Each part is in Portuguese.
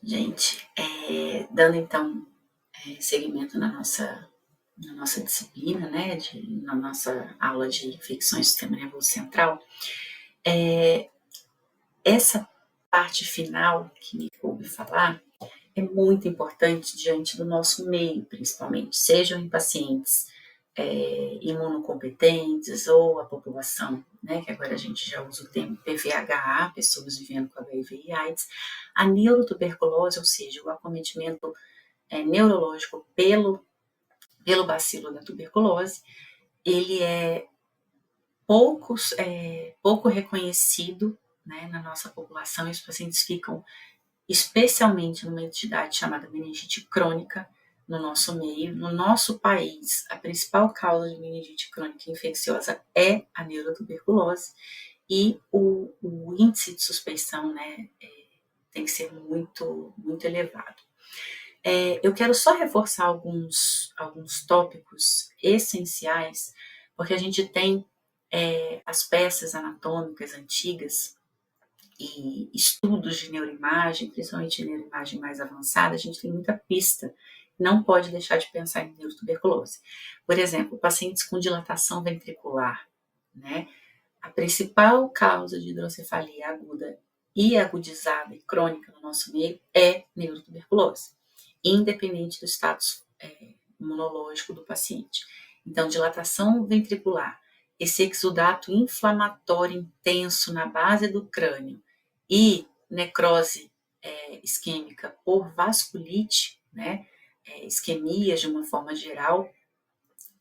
Gente, dando então seguimento na nossa disciplina, né, na nossa aula de infecções do sistema nervoso central, essa parte final que me coube falar é muito importante diante do nosso meio, principalmente, sejam em pacientes imunocompetentes ou a população, né, que agora a gente já usa o termo PVHA, pessoas vivendo com HIV e AIDS, a neurotuberculose, ou seja, o acometimento neurológico pelo bacilo da tuberculose, ele é pouco reconhecido, né, na nossa população, e os pacientes ficam especialmente numa entidade chamada meningite crônica no nosso meio. No nosso país, a principal causa de meningite crônica infecciosa é a neurotuberculose, e o índice de suspeição, né, tem que ser muito elevado. Eu quero só reforçar alguns tópicos essenciais, porque a gente tem as peças anatômicas antigas e estudos de neuroimagem, principalmente de neuroimagem mais avançada, a gente tem muita pista. Não pode deixar de pensar em neurotuberculose. Por exemplo, pacientes com dilatação ventricular, né? A principal causa de hidrocefalia aguda e agudizada e crônica no nosso meio é neurotuberculose, independente do status imunológico do paciente. Então, dilatação ventricular, esse exudato inflamatório intenso na base do crânio e necrose isquêmica por vasculite, né, isquemias de uma forma geral,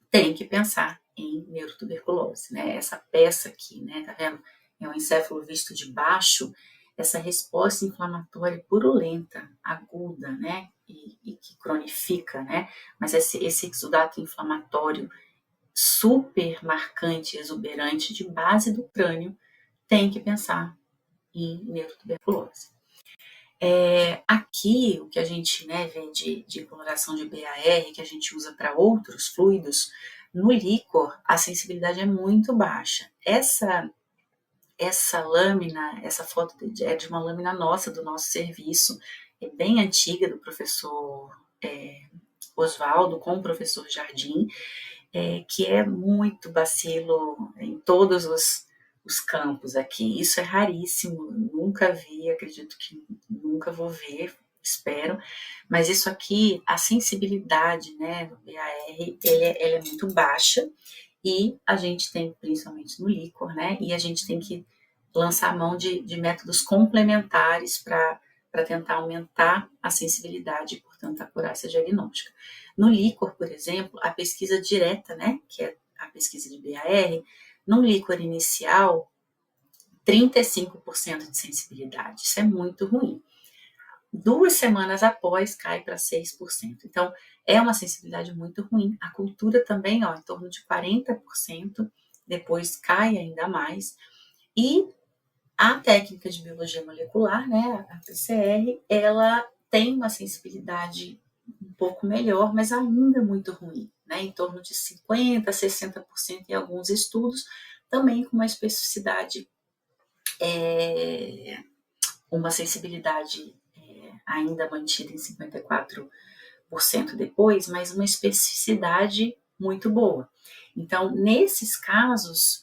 tem que pensar em neurotuberculose, né? Essa peça aqui, né, tá vendo? É um encéfalo visto de baixo, essa resposta inflamatória purulenta, aguda, né, e que cronifica, né? Mas esse exudato inflamatório super marcante, exuberante, de base do crânio, tem que pensar em neurotuberculose. Aqui, o que a gente, né, vê de coloração de BAR, que a gente usa para outros fluidos, no líquor a sensibilidade é muito baixa. Essa lâmina, essa foto é de uma lâmina nossa, do nosso serviço, é bem antiga, do professor Oswaldo com o professor Jardim, que é muito bacilo em todos os campos aqui. Isso é raríssimo, nunca vi, acredito que nunca vou ver, espero. Mas isso aqui, a sensibilidade, né, do BAR, ela é muito baixa, e a gente tem, principalmente no líquor, né, e a gente tem que lançar a mão de métodos complementares para tentar aumentar a sensibilidade e, portanto, a acurácia diagnóstica. No líquor, por exemplo, a pesquisa direta, né, que é a pesquisa de BAR, no líquor inicial, 35% de sensibilidade. Isso é muito ruim. 2 semanas após, cai para 6%. Então, é uma sensibilidade muito ruim. A cultura também, em torno de 40%, depois cai ainda mais. E a técnica de biologia molecular, né, a PCR, ela tem uma sensibilidade um pouco melhor, mas ainda muito ruim, né, em torno de 50%, 60% em alguns estudos, também com uma especificidade, uma sensibilidade ainda mantida em 54% depois, mas uma especificidade muito boa. Então, nesses casos,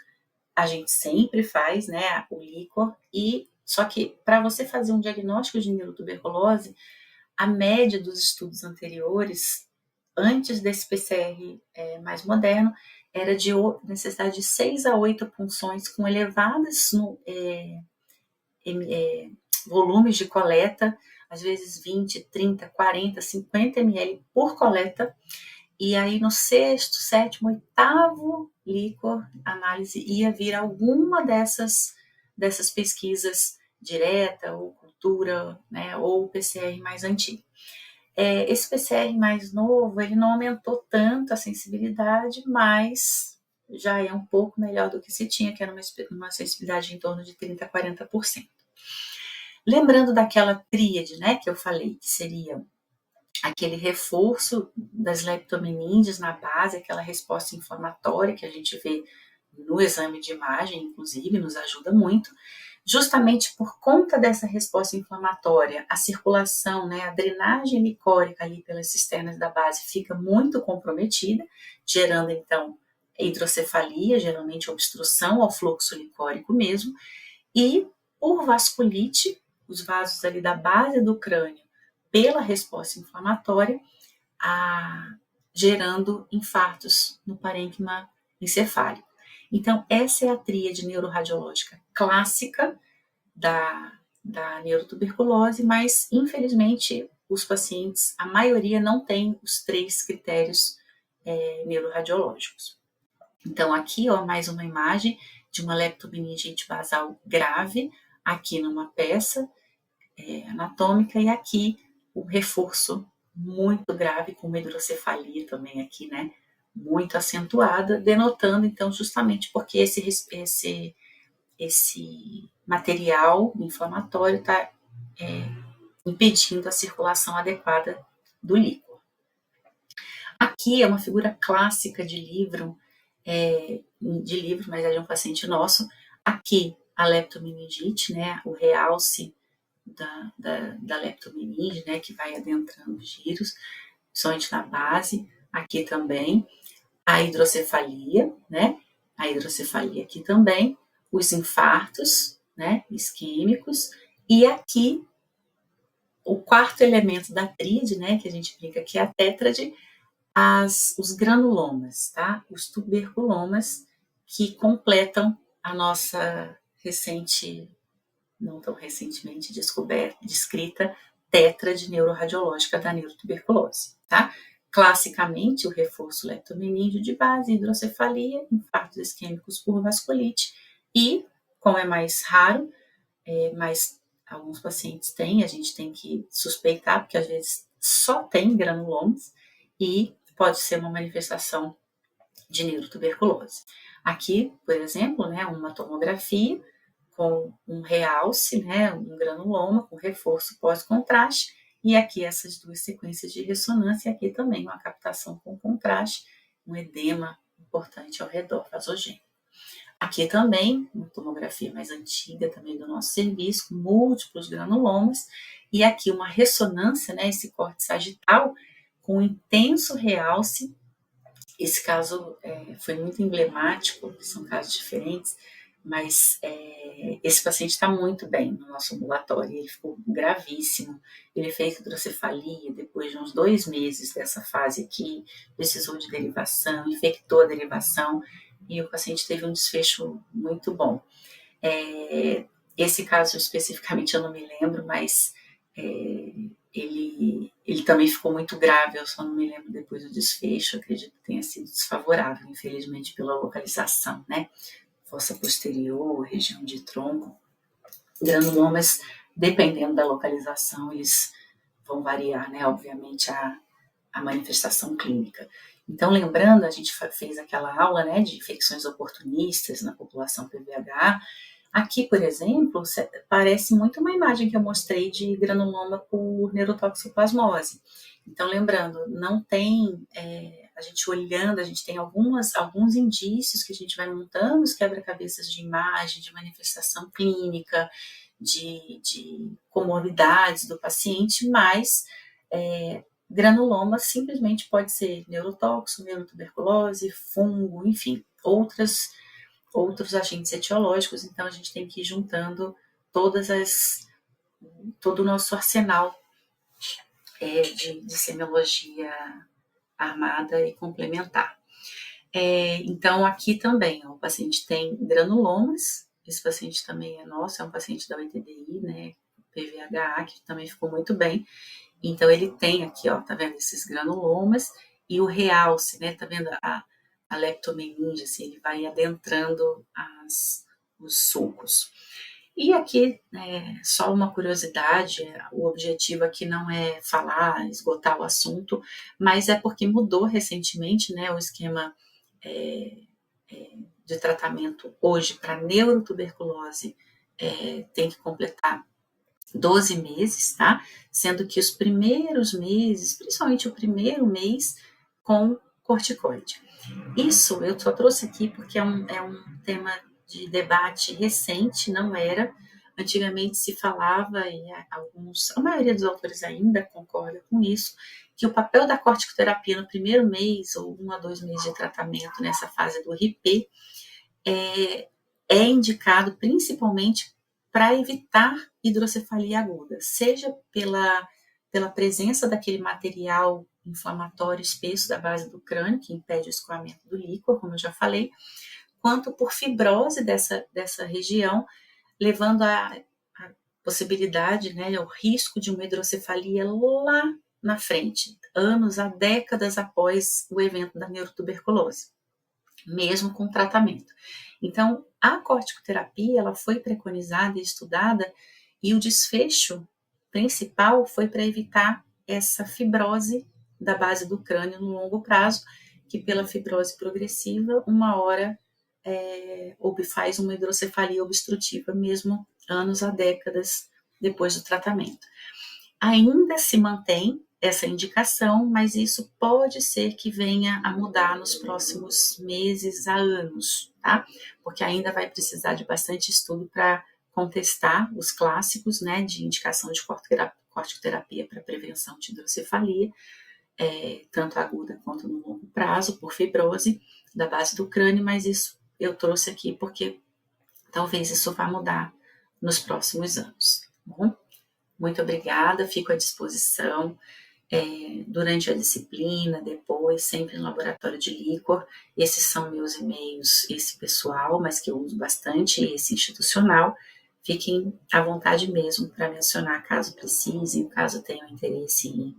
a gente sempre faz, né, o líquor, e só que para você fazer um diagnóstico de neurotuberculose, a média dos estudos anteriores, antes desse PCR mais moderno, era de necessidade de 6 a 8 punções com elevados volumes de coleta, às vezes 20, 30, 40, 50 ml por coleta, e aí no sexto, sétimo, oitavo líquor, análise ia vir alguma dessas pesquisas direta ou cultura, né, ou PCR mais antigo. Esse PCR mais novo, ele não aumentou tanto a sensibilidade, mas já é um pouco melhor do que se tinha, que era uma sensibilidade em torno de 30 a 40%. Lembrando daquela tríade, né, que eu falei, que seria aquele reforço das leptomeninges na base, aquela resposta inflamatória que a gente vê no exame de imagem, inclusive, nos ajuda muito, justamente por conta dessa resposta inflamatória, a circulação, né, a drenagem licórica ali pelas cisternas da base fica muito comprometida, gerando então hidrocefalia, geralmente obstrução ao fluxo licórico mesmo, e por vasculite, os vasos ali da base do crânio, pela resposta inflamatória, gerando infartos no parênquima encefálico. Então, essa é a tríade neuroradiológica clássica da neurotuberculose, mas, infelizmente, os pacientes, a maioria não tem os 3 critérios neuroradiológicos. Então, aqui, ó, mais uma imagem de uma leptomeningite basal grave, aqui numa peça anatômica, e aqui o reforço muito grave, com uma hidrocefalia também aqui, né, muito acentuada, denotando, então, justamente porque esse material inflamatório está impedindo a circulação adequada do líquido. Aqui é uma figura clássica de livro, mas é de um paciente nosso. Aqui a leptomeningite, né, o realce da leptomeninge, né, que vai adentrando os giros, principalmente na base. Aqui também a hidrocefalia, né, a hidrocefalia aqui também, os infartos, né, isquêmicos, e aqui o quarto elemento da tríade, né, que a gente brinca que é a tétrade, os granulomas, tá? Os tuberculomas que completam a nossa não tão recentemente descrita tétrade neuroradiológica da neurotuberculose, tá? Classicamente, o reforço leptomeníngeo de base, hidrocefalia, infartos isquêmicos por vasculite e, como é mais raro, mas alguns pacientes têm, a gente tem que suspeitar, porque às vezes só tem granulomas e pode ser uma manifestação de neurotuberculose. Aqui, por exemplo, né, uma tomografia com um realce, né, um granuloma com reforço pós-contraste, e aqui essas duas sequências de ressonância, e aqui também uma captação com contraste, um edema importante ao redor vasogênico. Aqui também, uma tomografia mais antiga também do nosso serviço, com múltiplos granulomas, e aqui uma ressonância, né, esse corte sagital, com intenso realce. Esse caso foi muito emblemático, são casos diferentes, mas esse paciente está muito bem no nosso ambulatório, ele ficou gravíssimo, ele fez hidrocefalia depois de uns 2 meses dessa fase aqui, precisou de derivação, infectou a derivação, e o paciente teve um desfecho muito bom. Esse caso especificamente eu não me lembro, mas ele também ficou muito grave, eu só não me lembro depois do desfecho, acredito que tenha sido desfavorável, infelizmente, pela localização, né? Fossa posterior, região de tronco. Granulomas, dependendo da localização, eles vão variar, né? Obviamente, a manifestação clínica. Então, lembrando, a gente fez aquela aula, né, de infecções oportunistas na população PVH. Aqui, por exemplo, parece muito uma imagem que eu mostrei de granuloma por neurotoxoplasmose. Então, lembrando, não tem, a gente olhando, a gente tem alguns indícios que a gente vai montando os quebra-cabeças de imagem, de manifestação clínica, de comorbidades do paciente, mas granuloma simplesmente pode ser neurotóxico, neurotuberculose, fungo, enfim, outros agentes etiológicos. Então a gente tem que ir juntando todo o nosso arsenal de semiologia armada e complementar. Então aqui também, ó, o paciente tem granulomas, esse paciente também é nosso, é um paciente da UTDI, né, PVHA, que também ficou muito bem. Então ele tem aqui, ó, tá vendo esses granulomas e o realce, né, tá vendo a leptomeninge, assim, ele vai adentrando os sulcos. E aqui, só uma curiosidade, o objetivo aqui não é falar, esgotar o assunto, mas é porque mudou recentemente, né, o esquema de tratamento hoje para neurotuberculose tem que completar 12 meses, tá? Sendo que os primeiros meses, principalmente o primeiro mês, com corticoide. Isso eu só trouxe aqui porque é um tema de debate recente, não era, Antigamente se falava, e a maioria dos autores ainda concorda com isso, que o papel da corticoterapia no primeiro mês ou 1 a 2 meses de tratamento nessa fase do RP é indicado principalmente para evitar hidrocefalia aguda, seja pela presença daquele material inflamatório espesso da base do crânio, que impede o escoamento do líquor, como eu já falei, quanto por fibrose dessa região, levando a possibilidade, né, o risco de uma hidrocefalia lá na frente, anos a décadas após o evento da neurotuberculose, mesmo com tratamento. Então, a corticoterapia ela foi preconizada e estudada, e o desfecho principal foi para evitar essa fibrose da base do crânio no longo prazo, que pela fibrose progressiva, uma hora faz uma hidrocefalia obstrutiva, mesmo anos a décadas depois do tratamento. Ainda se mantém essa indicação, mas isso pode ser que venha a mudar nos próximos meses a anos, tá? Porque ainda vai precisar de bastante estudo para contestar os clássicos, né, de indicação de corticoterapia para prevenção de hidrocefalia, tanto aguda quanto no longo prazo, por fibrose da base do crânio, mas isso eu trouxe aqui porque talvez isso vá mudar nos próximos anos. Tá bom? Muito obrigada, fico à disposição durante a disciplina, depois, sempre no laboratório de líquor. Esses são meus e-mails, esse pessoal, mas que eu uso bastante, esse institucional. Fiquem à vontade mesmo para me acionar caso precisem, caso tenham interesse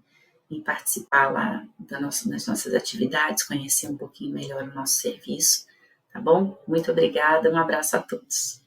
em participar lá nas nossas atividades, conhecer um pouquinho melhor o nosso serviço, tá bom? Muito obrigada, um abraço a todos.